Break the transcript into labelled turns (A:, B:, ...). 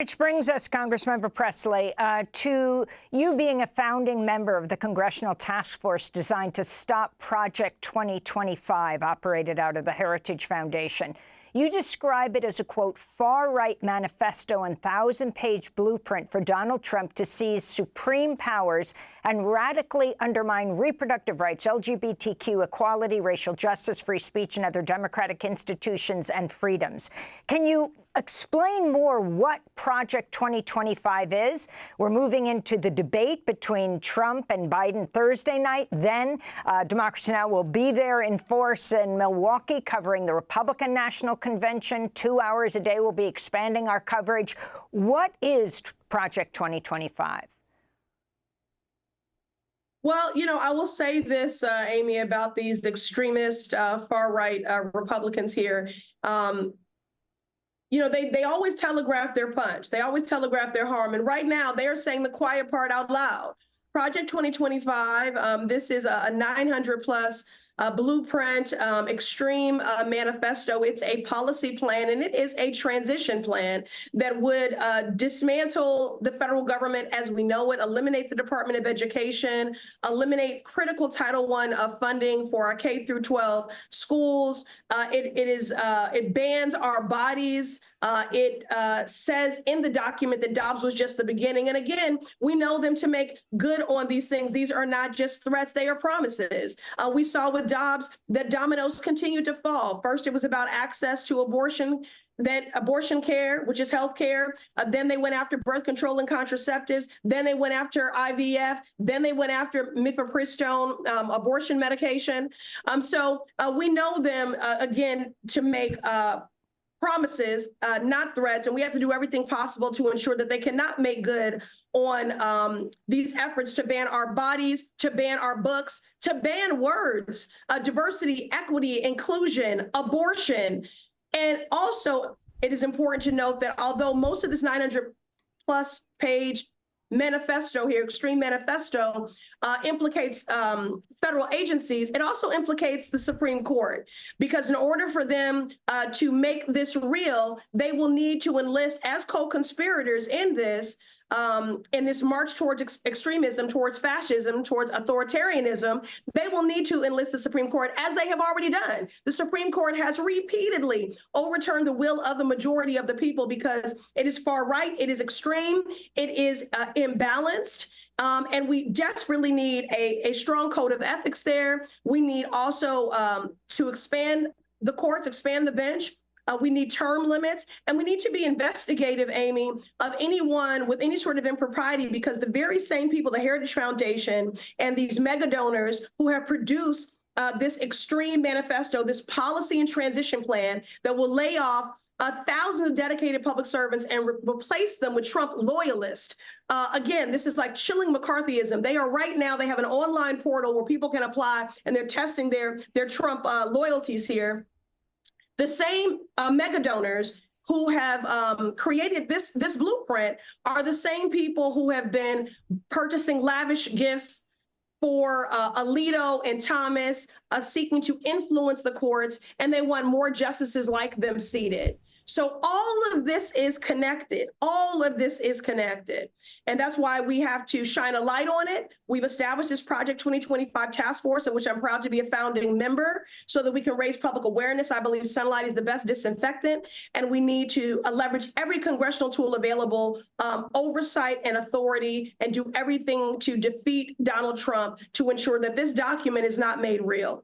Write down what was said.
A: Which brings us, Congressmember Pressley, to you being a founding member of the congressional task force designed to stop Project 2025, operated out of the Heritage Foundation. You describe it as a, quote, far-right manifesto and 1,000-page blueprint for Donald Trump to seize supreme powers and radically undermine reproductive rights, LGBTQ equality, racial justice, free speech, and other democratic institutions and freedoms. Can you explain more what Project 2025 is? We're moving into the debate between Trump and Biden Thursday night. Then Democracy Now! Will be there in force in Milwaukee covering the Republican National Convention. 2 hours a day. We'll be expanding our coverage. What is Project 2025?
B: Well, I will say this, Amy, about these extremist far-right Republicans here. They always telegraph their punch. They always telegraph their harm. And right now, they are saying the quiet part out loud. Project 2025, this is a 900-plus blueprint, extreme manifesto. It's a policy plan, and it is a transition plan that would dismantle the federal government as we know it, eliminate the Department of Education, eliminate critical Title I funding for our K through 12 schools. It bans our bodies. It says in the document that Dobbs was just the beginning. And again, we know them to make good on these things. These are not just threats, they are promises. We saw with Dobbs that dominoes continue to fall. First, it was about access to abortion, then abortion care, which is health care. Then they went after birth control and contraceptives. Then they went after IVF. Then they went after mifepristone, abortion medication. So we know them, again, to make promises, not threats, and we have to do everything possible to ensure that they cannot make good on these efforts to ban our bodies, to ban our books, to ban words, diversity, equity, inclusion, abortion. And also, it is important to note that although most of this 900-plus page manifesto here, extreme manifesto, implicates federal agencies, it also implicates the Supreme Court, because in order for them to make this real, they will need to enlist as co-conspirators in this march towards extremism, towards fascism, towards authoritarianism. They will need to enlist the Supreme Court, as they have already done. The Supreme Court has repeatedly overturned the will of the majority of the people because it is far right, it is extreme, it is imbalanced. And we desperately need a strong code of ethics there. We need also to expand the courts, expand the bench. We need term limits, and we need to be investigative, Amy, of anyone with any sort of impropriety, because the very same people, the Heritage Foundation and these mega donors who have produced this extreme manifesto, this policy and transition plan that will lay off thousands of dedicated public servants and replace them with Trump loyalists. Again, this is like chilling McCarthyism. They are right now, they have an online portal where people can apply, and they're testing their Trump loyalties here. The same mega donors who have created this blueprint are the same people who have been purchasing lavish gifts for Alito and Thomas, seeking to influence the courts, and they want more justices like them seated. So all of this is connected. All of this is connected. And that's why we have to shine a light on it. We've established this Project 2025 task force, in which I'm proud to be a founding member, so that we can raise public awareness. I believe sunlight is the best disinfectant, and we need to leverage every congressional tool available, oversight and authority, and do everything to defeat Donald Trump to ensure that this document is not made real.